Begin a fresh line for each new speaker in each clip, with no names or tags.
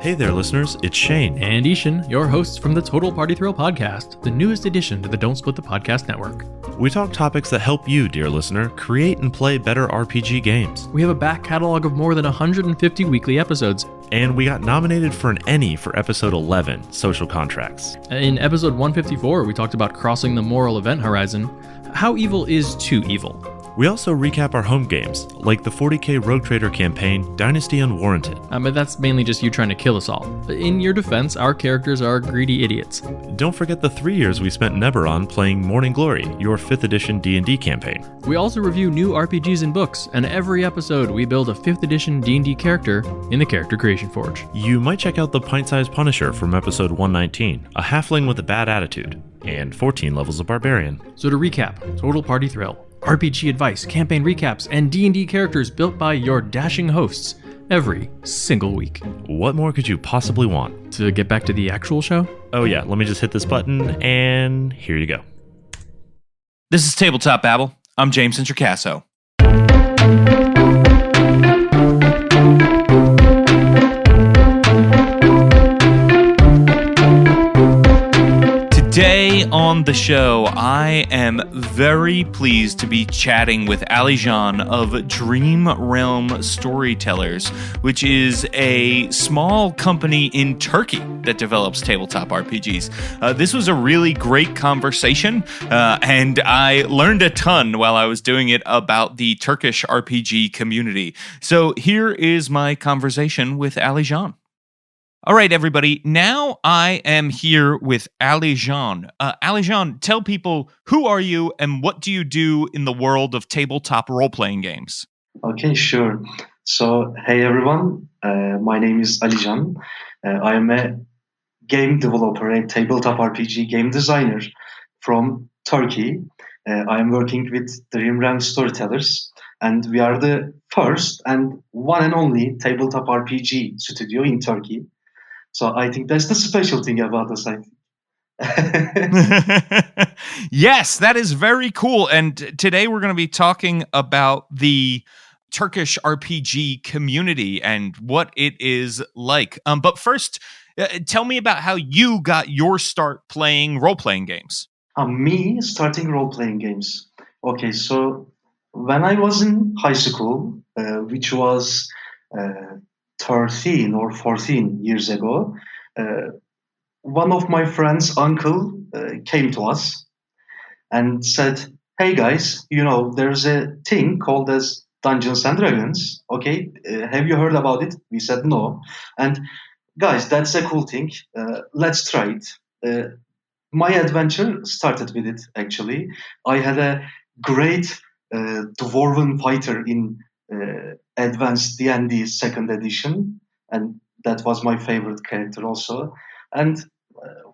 Hey there, listeners. It's Shane.
And Ishan, your hosts from the Total Party Thrill podcast, the newest addition to the Don't Split the Podcast network.
We talk topics that help you, dear listener, create and play better RPG games.
We have a back catalog of more than 150 weekly episodes.
And we got nominated for an Emmy for episode 11, Social Contracts.
In episode 154, we talked about crossing the moral event horizon. How evil is too evil?
We also recap our home games, like the 40k Rogue Trader campaign, Dynasty Unwarranted.
But that's mainly just you trying to kill us all. In your defense, our characters are greedy idiots.
Don't forget the 3 years we spent in Eberron playing Morning Glory, your 5th edition D&D campaign.
We also review new RPGs and books, and every episode we build a 5th edition D&D character in the Character Creation Forge.
You might check out the Pint-Sized Punisher from episode 119, a halfling with a bad attitude, and 14 levels of Barbarian.
So to recap, Total Party Thrill, RPG advice, campaign recaps, and D&D characters built by your dashing hosts every single week.
What more could you possibly want?
To get back to the actual show?
Oh yeah, let me just hit this button, and here you go.
This is Tabletop Babble. I'm James Introcaso. Today on the show, I am very pleased to be chatting with Alican of Dream Realm Storytellers, which is a small company in Turkey that develops tabletop RPGs. This was a really great conversation, and I learned a ton while I was doing it about the Turkish RPG community. So here is my conversation with Alican. All right, everybody. Now I am here with Alican. Alican, tell people, who are you and what do you do in the world of tabletop role-playing games?
Okay, sure. So, hey everyone. My name is Alican. I am a game developer, a tabletop RPG game designer from Turkey. I am working with Dream Realm Storytellers, and we are the first and one and only tabletop RPG studio in Turkey. So I think that's the special thing about us, I think.
Yes, that is very cool. And today we're going to be talking about the Turkish RPG community and what it is like. But first, tell me about how you got your start playing role-playing games.
Me starting role-playing games. Okay, so when I was in high school, which was 13 or 14 years ago, one of my friend's uncle came to us and said, hey guys, there's a thing called as Dungeons and Dragons. Okay, have you heard about it? We said no. And guys, that's a cool thing. Let's try it. My adventure started with it, actually. I had a great dwarven fighter in Advanced D&D 2nd edition, and that was my favorite character also. And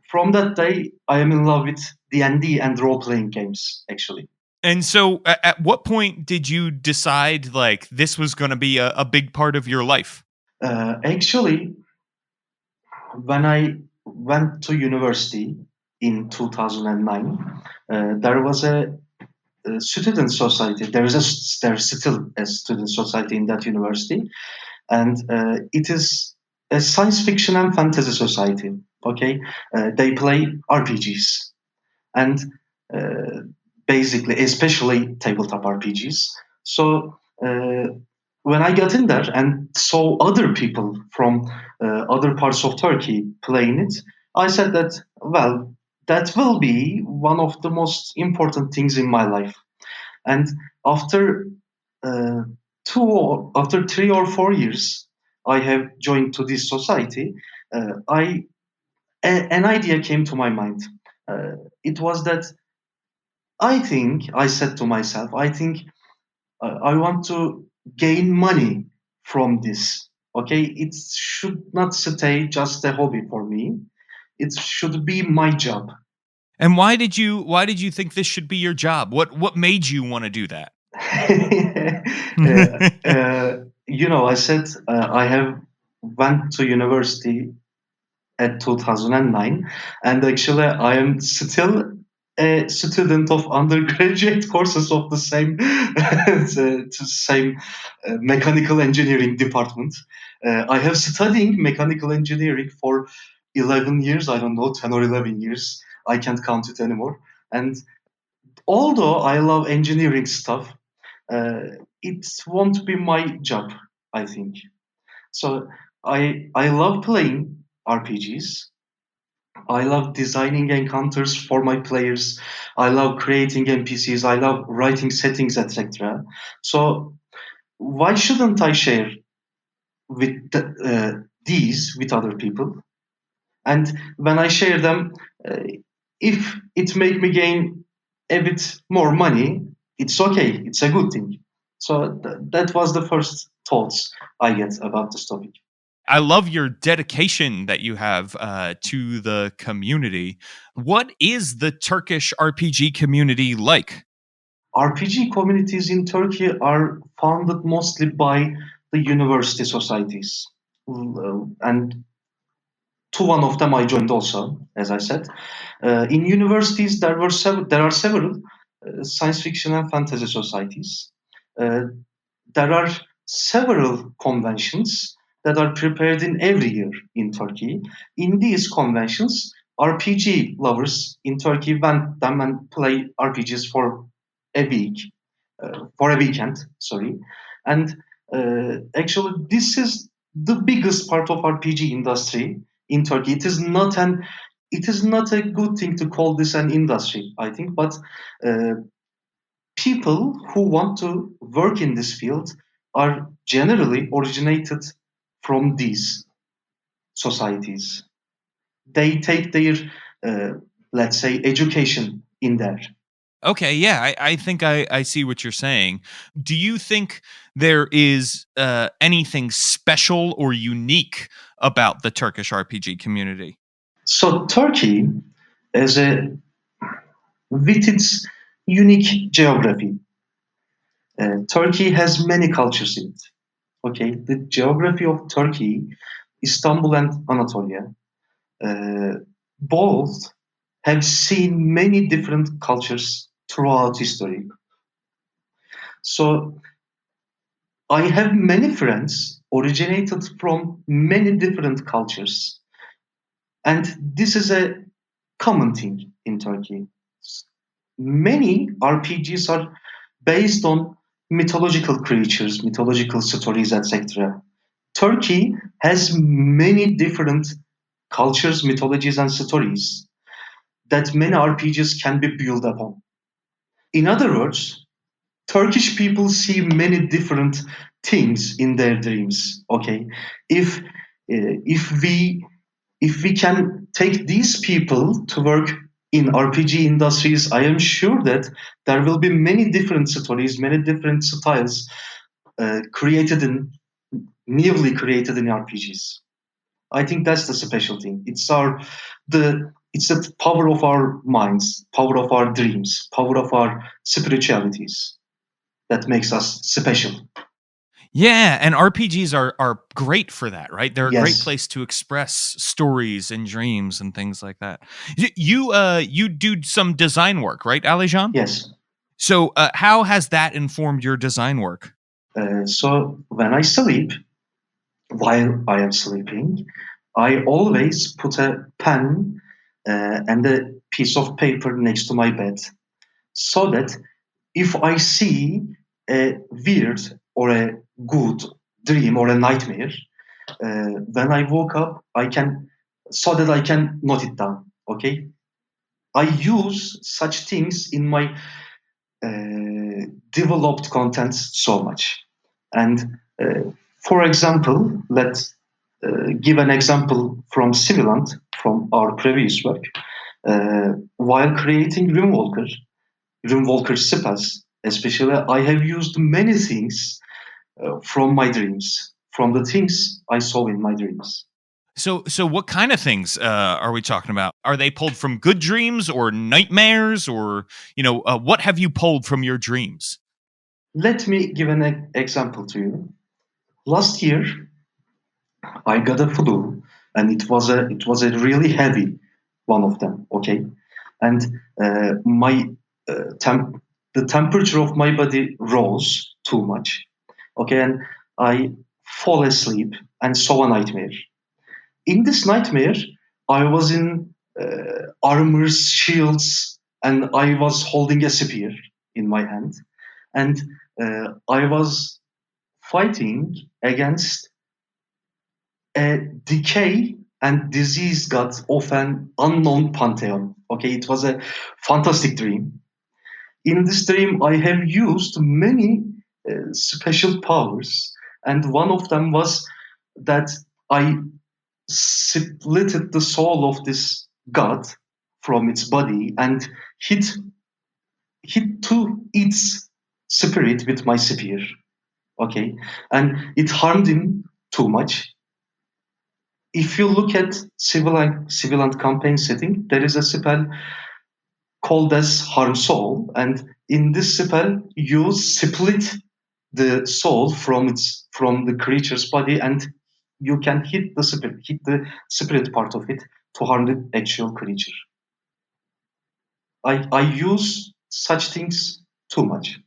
from that day, I am in love with D&D and role-playing games, actually.
And so at what point did you decide, like, this was going to be a big part of your life?
Actually, when I went to university in 2009, there was a student society. There's still a student society in that university, and it is a science fiction and fantasy society. Okay, they play RPGs, and basically, especially tabletop RPGs. So when I got in there and saw other people from other parts of Turkey playing it, I said that, well, that will be one of the most important things in my life. And after 3 or 4 years, I have joined to this society. An idea came to my mind. It was that I said to myself, I think I want to gain money from this. Okay, it should not stay just a hobby for me. It should be my job.
And why did you think this should be your job? What made you want to do that?
I said I have went to university at 2009, and actually I am still a student of undergraduate courses of the same mechanical engineering department. I have studying mechanical engineering for 11 years. I don't know, 10 or 11 years. I can't count it anymore. And although I love engineering stuff, uh, it won't be my job, I think. So I love playing RPGs. I love designing encounters for my players. I love creating NPCs. I love writing settings, etc. So why shouldn't I share these with other people? And when I share them, uh, if it make me gain a bit more money, it's okay. It's a good thing. So that was the first thoughts I get about this topic.
I love your dedication that you have to the community. What is the Turkish RPG community like?
RPG communities in Turkey are founded mostly by the university societies. And to one of them I joined also, as I said. In universities, there are several science fiction and fantasy societies. Uh, there are several conventions that are prepared in every year in Turkey. In these conventions, RPG lovers in Turkey went them and play RPGs for a week, for a weekend. Sorry, and actually, this is the biggest part of RPG industry in Turkey. It is not a good thing to call this an industry, I think, but uh, people who want to work in this field are generally originated from these societies. They take their, uh, let's say, education in there.
Okay, yeah, I think I see what you're saying. Do you think there is anything special or unique about the Turkish RPG community?
So Turkey, as a with its unique geography, Turkey has many cultures in it. Okay, the geography of Turkey, Istanbul and Anatolia, uh, both have seen many different cultures throughout history. So I have many friends originated from many different cultures, and this is a common thing in Turkey. Many RPGs are based on mythological creatures, mythological stories, etc. Turkey has many different cultures, mythologies, and stories that many RPGs can be built upon. In other words, Turkish people see many different things in their dreams. Okay, if if we can take these people to work in RPG industries, I am sure that there will be many different stories, many different styles created in newly created in RPGs. I think that's the special thing. It's the power of our minds, power of our dreams, power of our spiritualities that makes us special.
Yeah, and RPGs are great for that, right? They're a great
Yes,
place to express stories and dreams and things like that. You do some design work, right, Alijan?
yes.
So how has that informed your design work?
So when I sleep, while I am sleeping, I always put a pen and a piece of paper next to my bed so that if I see a weird or a good dream or a nightmare, when I woke up, I can so that I can note it down. Okay, I use such things in my developed content so much. And for example, let's give an example from Civilant, from our previous work. While creating Runewalker spells, especially, I have used many things from my dreams, from the things I saw in my dreams.
So what kind of things are we talking about? Are they pulled from good dreams or nightmares, or what have you pulled from your dreams?
Let me give an example to you. Last year, I got a flu, and it was a really heavy one of them. Okay, and the temperature of my body rose too much. Okay, and I fall asleep and saw a nightmare. In this nightmare, I was in armors, shields, and I was holding a spear in my hand, and I was fighting against a decay and disease god of an unknown pantheon. Okay, it was a fantastic dream. In this dream, I have used many special powers, and one of them was that I splitted the soul of this god from its body and hit to its spirit with my spear. Okay, and it harmed him too much. If you look at civil and campaign setting, there is a spell called as harm soul, and in this spell you split the soul from the creature's body, and you can hit the spirit part of it to harm the actual creature. I use such things too much.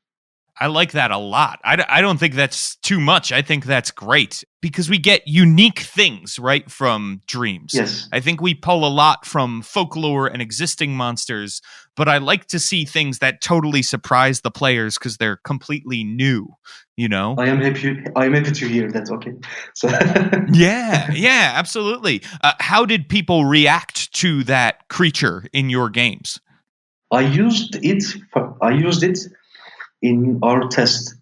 I like that a lot. I don't think that's too much. I think that's great because we get unique things, right, from dreams.
Yes.
I think we pull a lot from folklore and existing monsters, but I like to see things that totally surprise the players because they're completely new, you know?
I am happy to hear that. Okay. So
Yeah, absolutely. How did people react to that creature in your games?
I used it in our test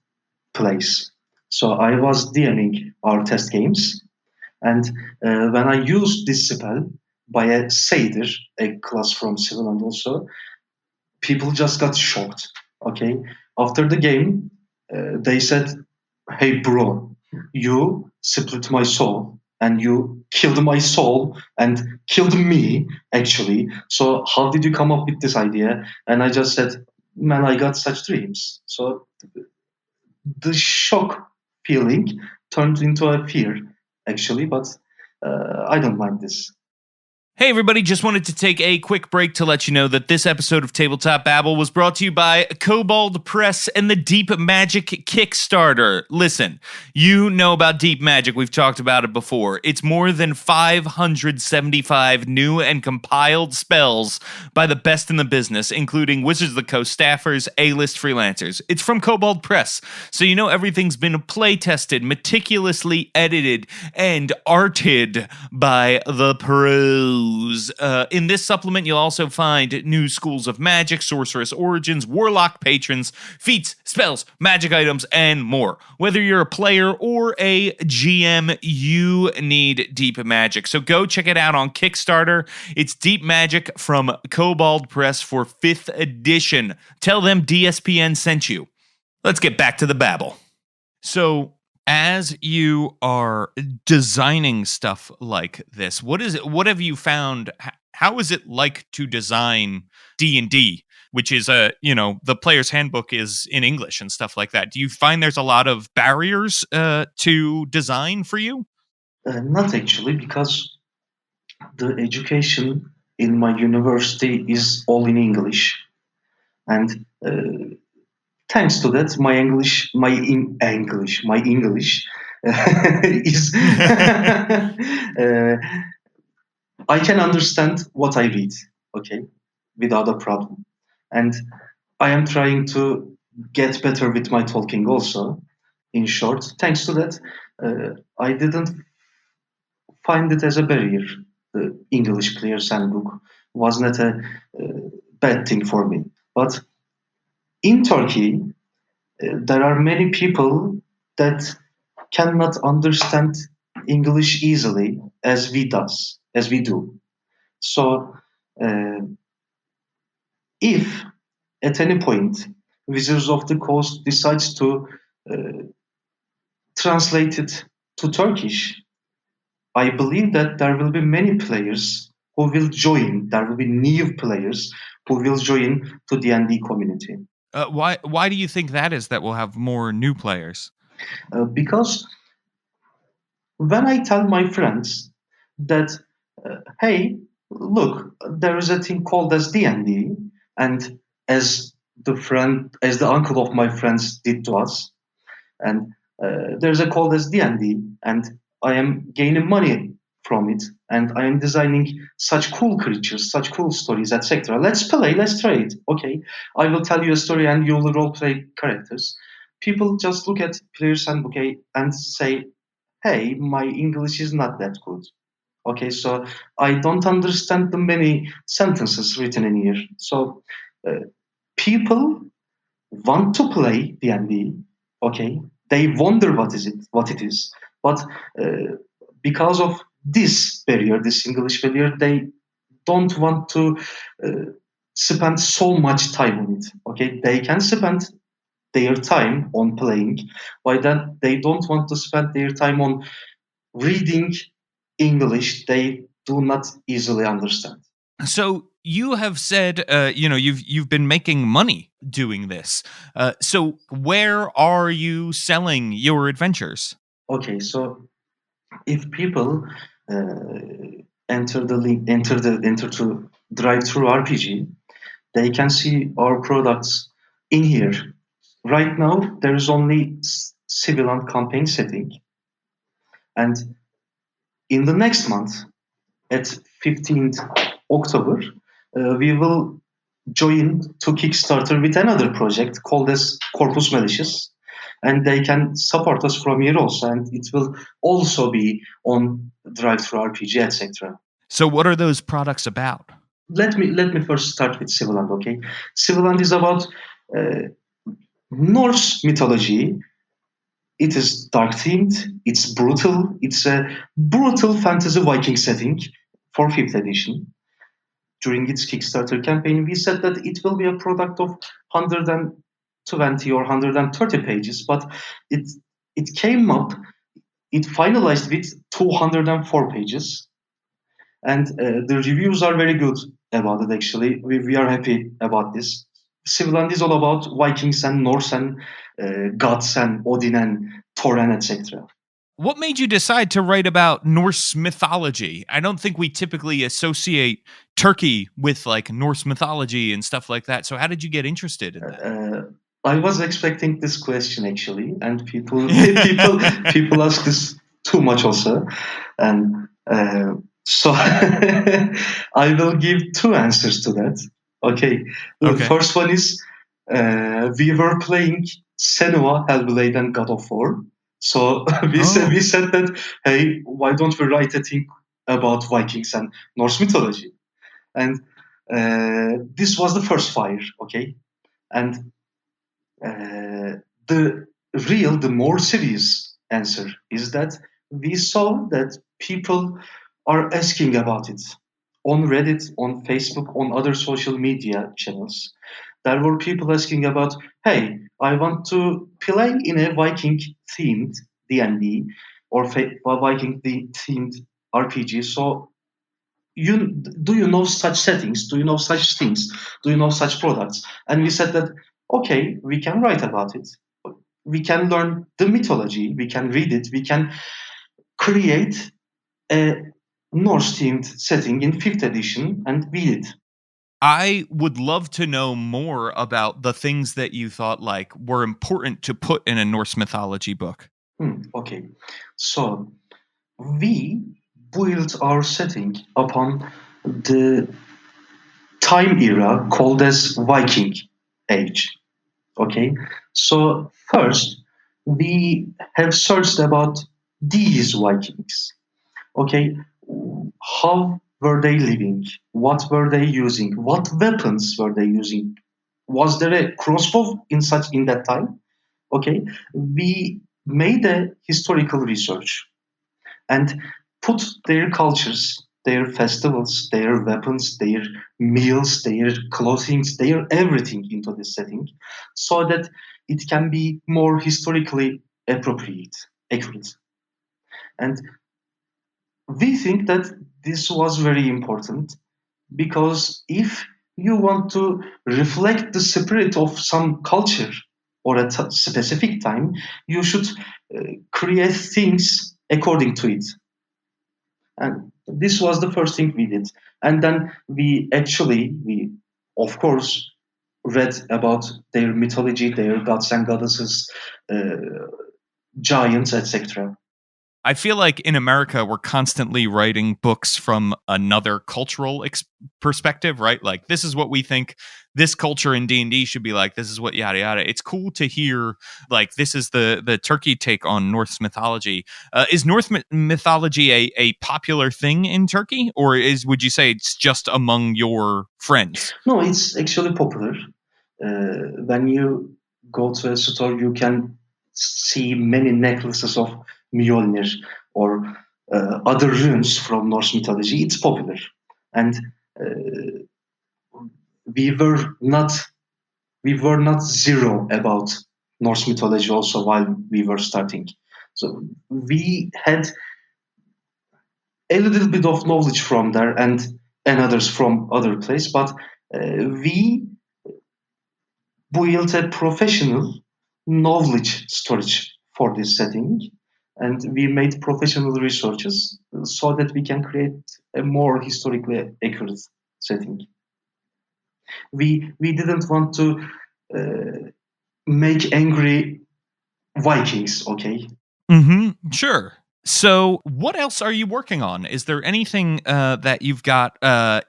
place. So I was DMing our test games, and when I used this spell by a Seder, a class from Civil, also, people just got shocked. Okay, after the game, they said, "Hey, bro, you split my soul." And you killed my soul and killed me, actually. So how did you come up with this idea? And I just said, man, I got such dreams. So the shock feeling turned into a fear, actually, but I don't mind this.
Hey everybody, just wanted to take a quick break to let you know that this episode of Tabletop Babble was brought to you by Kobold Press and the Deep Magic Kickstarter. Listen, you know about Deep Magic, we've talked about it before. It's more than 575 new and compiled spells by the best in the business, including Wizards of the Coast staffers, A-list freelancers. It's from Kobold Press, so you know everything's been play tested, meticulously edited, and arted by the pros. In this supplement, you'll also find new schools of magic, sorceress origins, warlock patrons, feats, spells, magic items, and more. Whether you're a player or a GM, you need Deep Magic. So go check it out on Kickstarter. It's Deep Magic from Kobold Press for 5th edition. Tell them DSPN sent you. Let's get back to the babble. So, as you are designing stuff like this, what have you found? How is it like to design D&D, which is the player's handbook is in English and stuff like that? Do you find there's a lot of barriers to design for you?
Not actually, because the education in my university is all in English, and thanks to that, my English is I can understand what I read, okay, without a problem, and I am trying to get better with my talking also. In short, thanks to that, I didn't find it as a barrier. The English Player's Handbook was not a bad thing for me, but in Turkey, there are many people that cannot understand English easily as we do. So, uh, if at any point Wizards of the Coast decides to uh, translate it to Turkish, I believe that there will be many players who will join. There will be new players who will join to the D&D community.
Why do you think that is? That we'll have more new players?
Because when I tell my friends that, hey, look, there is a thing called as D&D, and as as the uncle of my friends did to us, and there's a call as D&D, and I am gaining money from it, and I am designing such cool creatures, such cool stories, etc. Let's play, let's try it. Okay, I will tell you a story, and you will role play characters. People just look at Player's Handbook and say, "Hey, my English is not that good." Okay, so I don't understand the many sentences written in here. So uh, people want to play D&D. Okay, they wonder what it is, but uh, because of this barrier, this English barrier, they don't want to uh, spend so much time on it. Okay, they can spend their time on playing, by that they don't want to spend their time on reading English they do not easily understand.
So you have said, you've been making money doing this. So where are you selling your adventures?
Okay, so if people uh, enter the link, enter to drive through RPG, they can see our products in here. Right now, there is only civil and campaign setting, and in the next month, at 15th October, we will join to Kickstarter with another project called as Corpus Malicious, and they can support us from here also, and it will also be on Drive Through RPG, etc.
So what are those products about?
Let me first start with Civiland, okay? Civiland is about uh, Norse mythology. It is dark themed. It's brutal. It's a brutal fantasy Viking setting for fifth edition. During its Kickstarter campaign, we said that it will be a product of 120 or 130 pages, but it it came up, it finalized with 204 pages, and the reviews are very good about it. Actually, we are happy about this. Civilland is all about Vikings and Norse and gods and Odin and Thor and etc.
What made you decide to write about Norse mythology? I don't think we typically associate Turkey with like Norse mythology and stuff like that. So how did you get interested in
I was expecting this question actually, and people ask this too much also, and so I will give two answers to that. Okay, the
Okay.
first one is we were playing Senua, Hellblade, and God of War. So we said that, hey, why don't we write a thing about Vikings and Norse mythology? And this was the first fire, okay, and the the more serious answer is that we saw that people are asking about it on Reddit, on Facebook, on other social media channels. There were people asking about, hey, I want to play in a Viking themed D&D or Viking themed RPG. So do you know such settings? Do you know such things? Do you know such products? And we said that, okay, we can write about it. We can learn the mythology. We can read it. We can create a Norse themed setting in fifth edition and read it.
I would love to know more about the things that you thought like were important to put in a Norse mythology book.
Okay, so we built our setting upon the time era called as Viking Age. Okay, so first we have searched about these Vikings. Okay, how were they living? What were they using? What weapons were they using? Was there a crossbow in that time? Okay, we made a historical research and put their cultures, their festivals, their weapons, their meals, their clothing, their everything into this setting so that it can be more historically accurate. And we think that this was very important because if you want to reflect the spirit of some culture or a specific time, you should create things according to it. And this was the first thing we did. And then we of course, read about their mythology, their gods and goddesses, giants, etc.
I feel like in America, we're constantly writing books from another cultural perspective, right? Like, this is what we think this culture in D&D should be like. This is what yada yada. It's cool to hear, like, this is the Turkey take on Norse mythology. Is Norse mythology a popular thing in Turkey, or would you say it's just among your friends?
No, it's actually popular. When you go to a store, you can see many necklaces of Mjolnir or other runes from Norse mythology. It's popular, and we were not zero about Norse mythology also while we were starting. So we had a little bit of knowledge from there and others from other place, but we built a professional knowledge storage for this setting, and we made professional researches so that we can create a more historically accurate setting. We didn't want to make angry Vikings, okay?
Mm-hmm. Sure. So, what else are you working on? Is there anything that you've got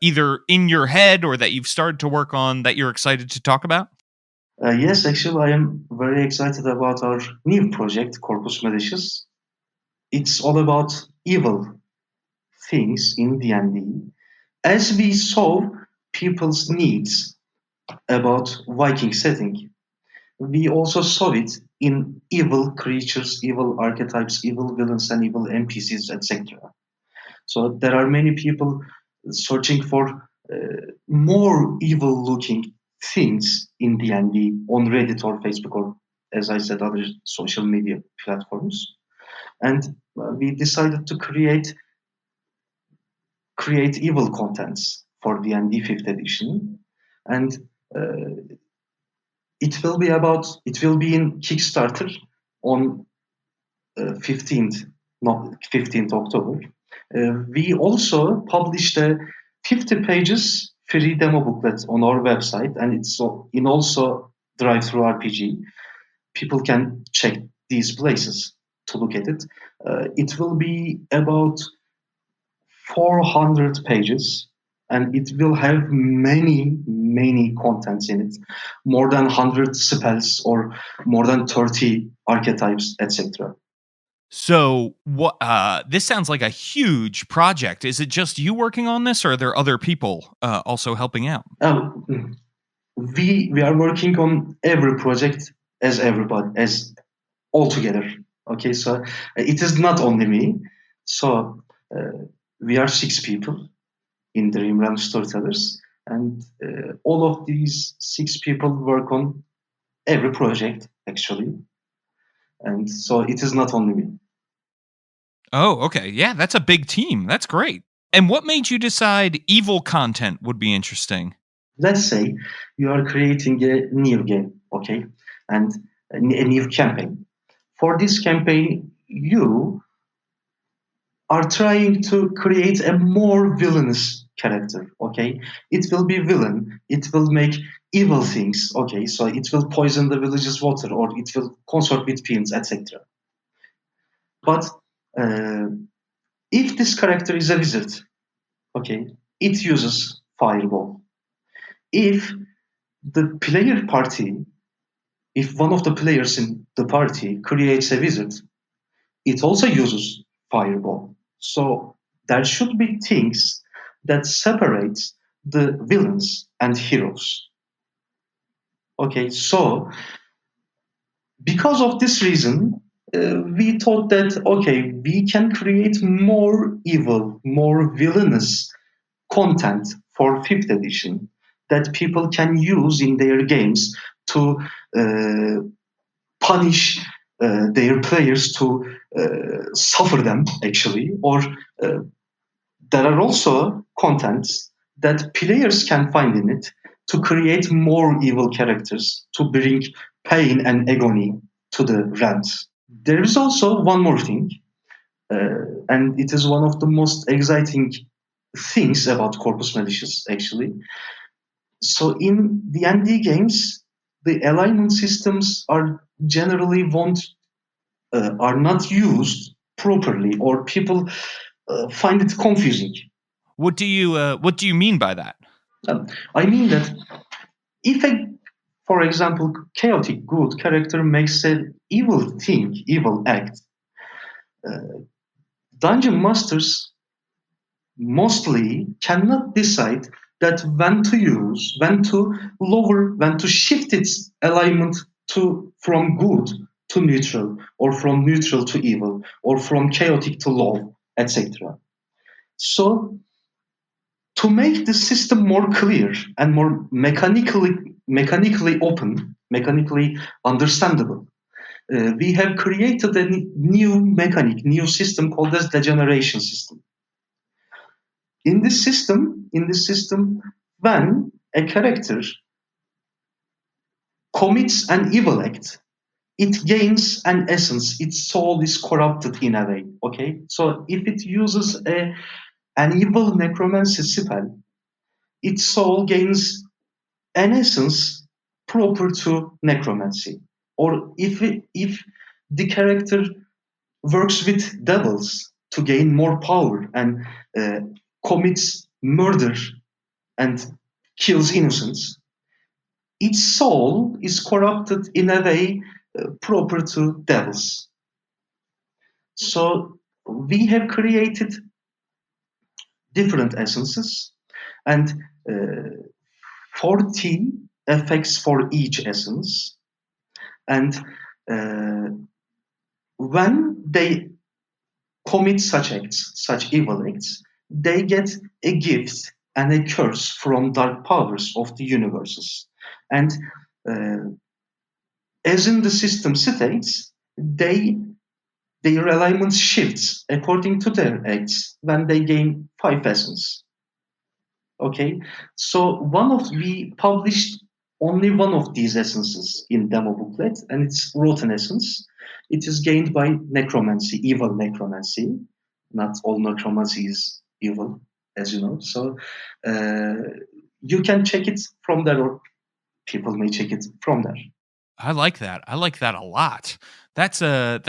either in your head or that you've started to work on that you're excited to talk about?
Yes, actually, I am very excited about our new project, Corpus Malicious. It's all about evil things in D&D. As we saw people's needs about Viking setting, we also saw it in evil creatures, evil archetypes, evil villains, and evil NPCs, etc. So there are many people searching for more evil-looking things in D&D on Reddit or Facebook or, as I said, other social media platforms. And we decided to create evil contents for D&D 5th edition, and it will be in Kickstarter on 15th, not 15th October. We also published a 50 pages free demo booklet on our website, and it's in also Drive-Thru RPG. People can check these places to look at it. It will be about 400 pages, and it will have many contents in it, more than 100 spells or more than 30 archetypes, etc.
So, what? This sounds like a huge project. Is it just you working on this, or are there other people also helping out?
We are working on every project as everybody, as all together. Okay, so it is not only me. So we are 6 people in Dream Realm Storytellers, and all of these 6 people work on every project actually, and so it is not only me.
Oh, okay. Yeah, that's a big team. That's great. And what made you decide evil content would be interesting?
Let's say you are creating a new game, okay, and a new campaign. For this campaign, you are trying to create a more villainous character, okay? It will be villain, it will make evil things, okay? So it will poison the village's water, or it will consort with fiends, etc. But uh, if this character is a wizard, okay, it uses fireball. If the player party, if one of the players in the party creates a wizard, it also uses fireball. So there should be things that separates the villains and heroes. Okay, so because of this reason, we thought that okay, we can create more evil, more villainous content for 5th edition that people can use in their games to punish their players, to suffer them actually, or there are also contents that players can find in it to create more evil characters, to bring pain and agony to the realms. There is also one more thing. and it is one of the most exciting things about Corpus Malicious, actually. So in the ND games, the alignment systems are generally are not used properly, or people find it confusing.
What do you mean by that?
I mean that if for example, chaotic good character makes an evil thing, evil act, dungeon masters mostly cannot decide that when to shift its alignment from good to neutral, or from neutral to evil, or from chaotic to low, etc. So to make the system more clear and more mechanically open, mechanically understandable, we have created a new system called as degeneration system. In this system, when a character commits an evil act, it gains an essence. Its soul is corrupted in a way. Okay, so if it uses an evil necromancy spell, its soul gains an essence proper to necromancy. Or if the character works with devils to gain more power and uh, commits murder and kills innocents, its soul is corrupted in a way proper to devils. So we have created different essences and uh, 40 effects for each essence. And uh, when they commit such acts, such evil acts, they get a gift and a curse from dark powers of the universes. And uh, as in the system states, their alignment shifts according to their acts when they gain 5 essence. Okay, so we published only one of these essences in demo booklet, and it's rotten essence. It is gained by necromancy, evil necromancy. Not all necromancy is evil, as you know. So uh, you can check it from there, or people may check it from there.
I like that. I like that a lot. That's a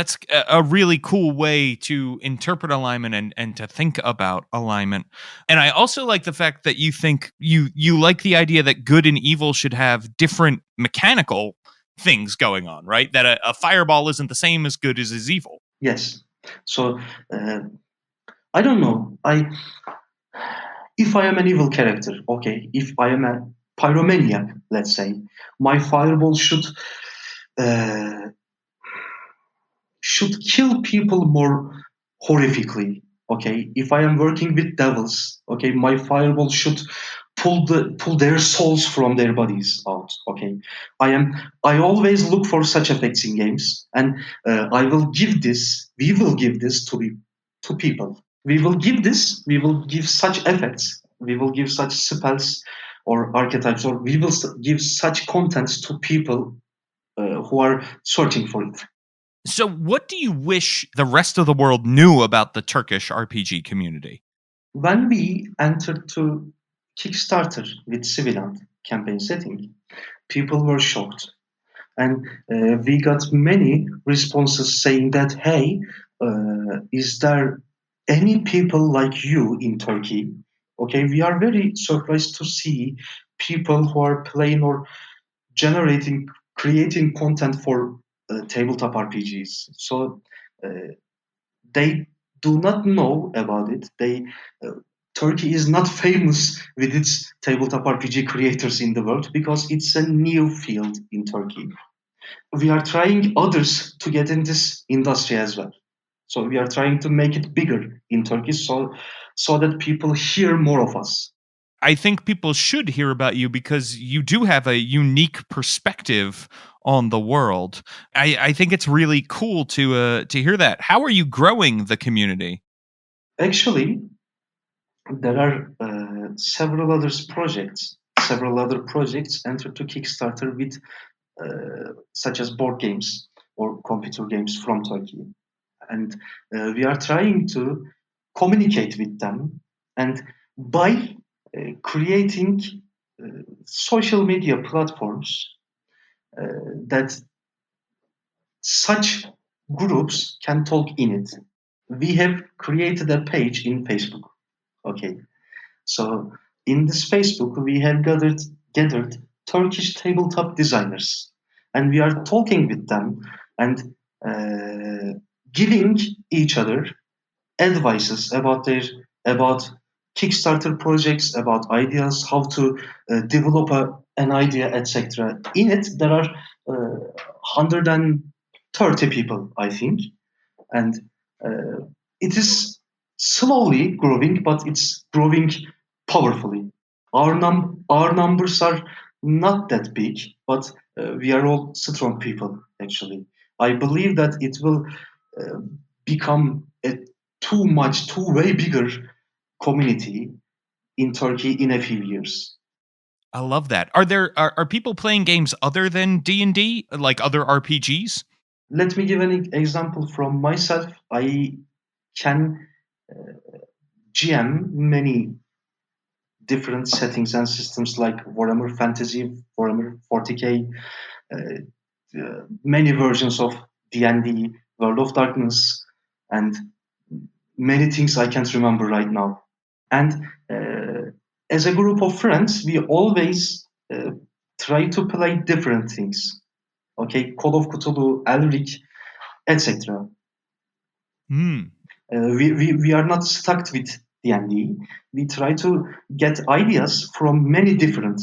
really cool way to interpret alignment and to think about alignment. And I also like the fact that you think you like the idea that good and evil should have different mechanical things going on, right? That a fireball isn't the same as good as is evil.
Yes. So I don't know. If I am an evil character, okay, if I am a pyromaniac, let's say, my fireball uh, should kill people more horrifically. Okay, if I am working with devils, okay, my fireball should pull their souls from their bodies out. Okay, I always look for such effects in games, and I will give this. We will give this to people. We will give such effects. We will give such spells or archetypes, or we will give such contents to people who are searching for it.
So, what do you wish the rest of the world knew about the Turkish RPG community?
When we entered to Kickstarter with Civiland campaign setting, people were shocked. And we got many responses saying that, hey, is there any people like you in Turkey? Okay, we are very surprised to see people who are playing or generating, creating content for tabletop RPGs. So they do not know about it. Turkey is not famous with its tabletop RPG creators in the world because it's a new field in Turkey. We are trying others to get in this industry as well. So we are trying to make it bigger in Turkey, so that people hear more of us.
I think people should hear about you because you do have a unique perspective on the world. I think it's really cool to hear that. How are you growing the community?
Actually, there are several other projects entered to Kickstarter with such as board games or computer games from Turkey. and we are trying to communicate with them, and by creating social media platforms that such groups can talk in it. We have created a page in Facebook. Okay, so in this Facebook, we have gathered Turkish tabletop designers, and we are talking with them and giving each other advices about Kickstarter projects, about ideas, how to develop an idea, etc. In it, there are 130 people, I think, and it is slowly growing, but it's growing powerfully. Our numbers are not that big, but we are all strong people. Actually, I believe that it will uh, become a too way bigger community in Turkey in a few years.
I love that. Are people playing games other than D&D, like other RPGs?
Let me give an example from myself. I can GM many different settings and systems like Warhammer Fantasy, Warhammer 40k, uh, many versions of D&D, World of Darkness, and many things I can't remember right now. And as a group of friends, we always try to play different things. Okay, Call of Cthulhu, Elric, etc. We are not stuck with D&D. We try to get ideas from many different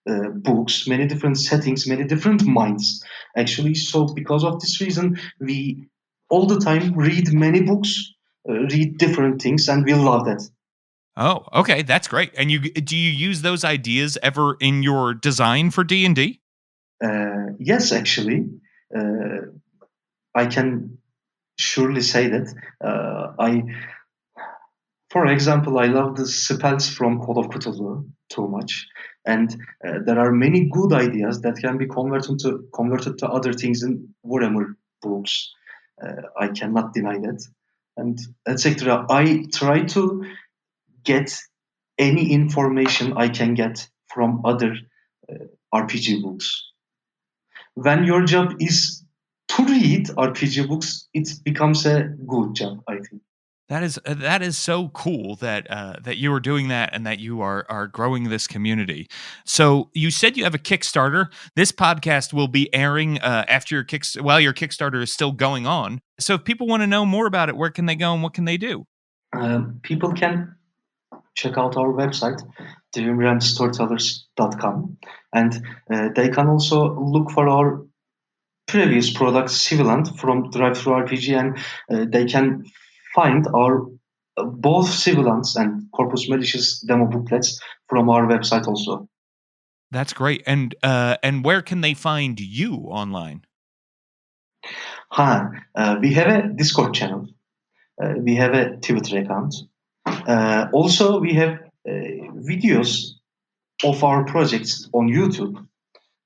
books, many different settings, many different minds. Actually, so because of this reason, we all the time read many books, read different things, and we love that.
Oh, okay, that's great. And do you use those ideas ever in your design for D&D?
Yes, actually, I can surely say that. For example, I love the spells from Call of Cthulhu too much, and there are many good ideas that can be converted to other things in Warhammer books. I cannot deny that, and etc. I try to get any information I can get from other RPG books. When your job is to read RPG books, it becomes a good job, I think.
That is so cool that that you are doing that and that you are growing this community. So you said you have a Kickstarter. This podcast will be airing after while your Kickstarter is still going on. So if people want to know more about it, where can they go and what can they do?
People can check out our website, dreamramstorytellers.com, and they can also look for our previous product, Civiland, from Drive-Thru RPG, and they can find our both Civilans and Corpus Malicious demo booklets from our website also.
That's great. And where can they find you online?
We have a Discord channel. We have a Twitter account. Also, we have videos of our projects on YouTube.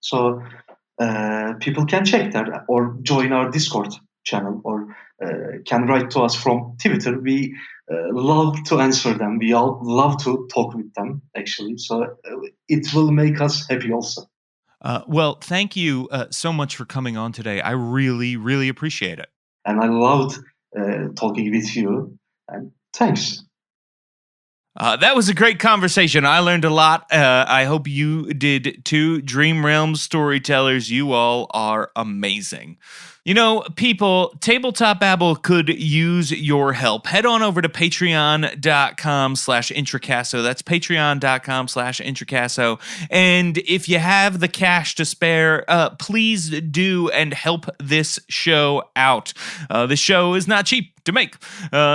So people can check that or join our Discord channel or can write to us from Twitter. We love to answer them. We all love to talk with them, actually. So it will make us happy also.
Well, thank you so much for coming on today. I really, really appreciate it.
And I loved talking with you. And thanks.
That was a great conversation. I learned a lot. I hope you did too. Dream Realm Storytellers, you all are amazing. You know, people, Tabletop Babble could use your help. Head on over to patreon.com/Introcaso. That's patreon.com/Introcaso. And if you have the cash to spare, please do and help this show out. This show is not cheap to make.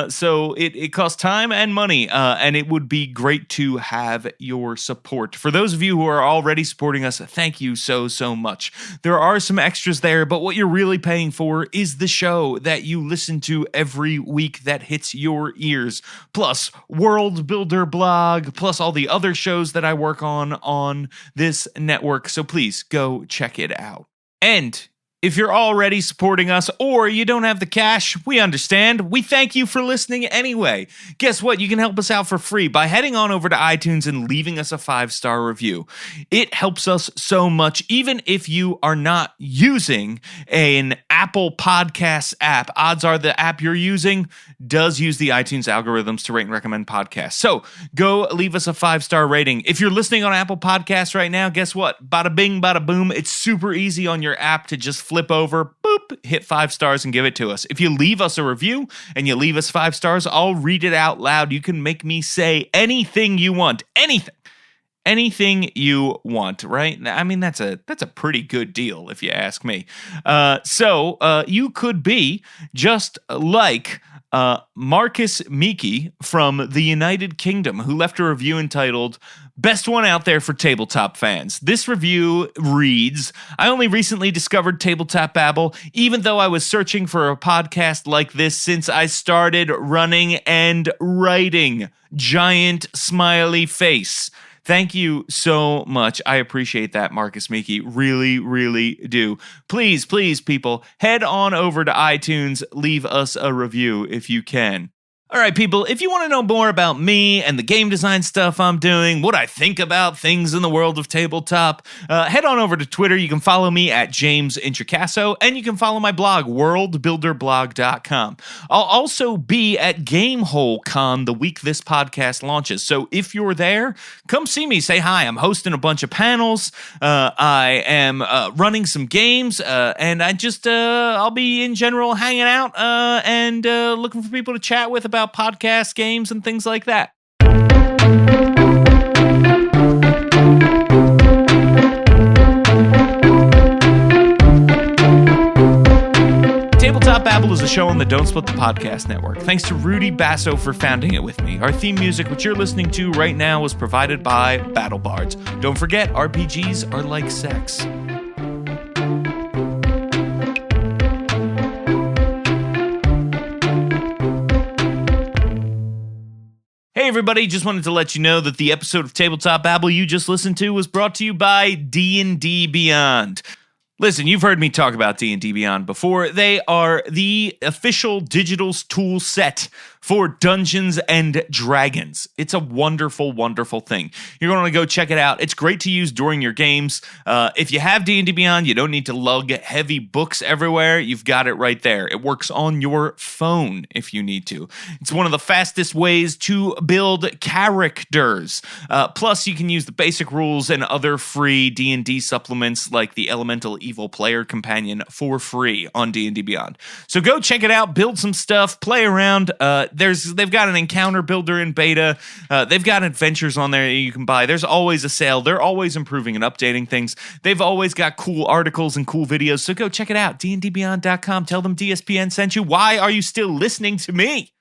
So it costs time and money, and it would be great to have your support. For those of you who are already supporting us, thank you so, so much. There are some extras there, but what you're really paying for is the show that you listen to every week that hits your ears, plus World Builder blog, plus all the other shows that I work on this network. So please go check it out. And If you're already supporting us or you don't have the cash, we understand. We thank you for listening anyway. Guess what? You can help us out for free by heading on over to iTunes and leaving us a 5-star review. It helps us so much, even if you are not using an Apple Podcasts app. Odds are the app you're using does use the iTunes algorithms to rate and recommend podcasts. So go leave us a 5-star rating. If you're listening on Apple Podcasts right now, guess what? Bada bing, bada boom. It's super easy on your app to just flip over, boop, hit 5 stars and give it to us. If you leave us a review and you leave us 5 stars, I'll read it out loud. You can make me say anything you want. Anything you want, right? I mean, that's a pretty good deal if you ask me. So you could be just like Marcus Miki from the United Kingdom, who left a review entitled Best One Out There for Tabletop Fans. This review reads, I only recently discovered Tabletop Babble, even though I was searching for a podcast like this since I started running and writing. Giant smiley face. Thank you so much. I appreciate that, Marcus Miki. Really, really do. Please, people, head on over to iTunes. Leave us a review if you can. All right, people, if you want to know more about me and the game design stuff I'm doing, what I think about things in the world of tabletop, head on over to Twitter. You can follow me at James Introcaso, and you can follow my blog, worldbuilderblog.com. I'll also be at Gamehole Con the week this podcast launches. So if you're there, come see me. Say hi. I'm hosting a bunch of panels. I am running some games, and I'll be in general hanging out and looking for people to chat with about podcasts, games, and things like that. Tabletop Babble is a show on the Don't Split the Podcast Network. Thanks to Rudy Basso for founding it with me. Our theme music, which you're listening to right now, was provided by Battle Bards. Don't forget, RPGs are like sex. Hey everybody, just wanted to let you know that the episode of Tabletop Babble you just listened to was brought to you by D&D Beyond. Listen, you've heard me talk about D&D Beyond before. They are the official digital tool set for Dungeons and Dragons. It's a wonderful, wonderful thing. You're going to go check it out. It's great to use during your games. If you have D&D Beyond, you don't need to lug heavy books everywhere. You've got it right there. It works on your phone if you need to. It's one of the fastest ways to build characters. Plus, you can use the basic rules and other free D&D supplements like the Elemental Evil Player Companion for free on D&D Beyond. So go check it out, build some stuff, play around. They've got an encounter builder in beta. They've got adventures on there that you can buy. There's always a sale. They're always improving and updating things. They've always got cool articles and cool videos. So go check it out. dndbeyond.com. Tell them DSPN sent you. Why are you still listening to me?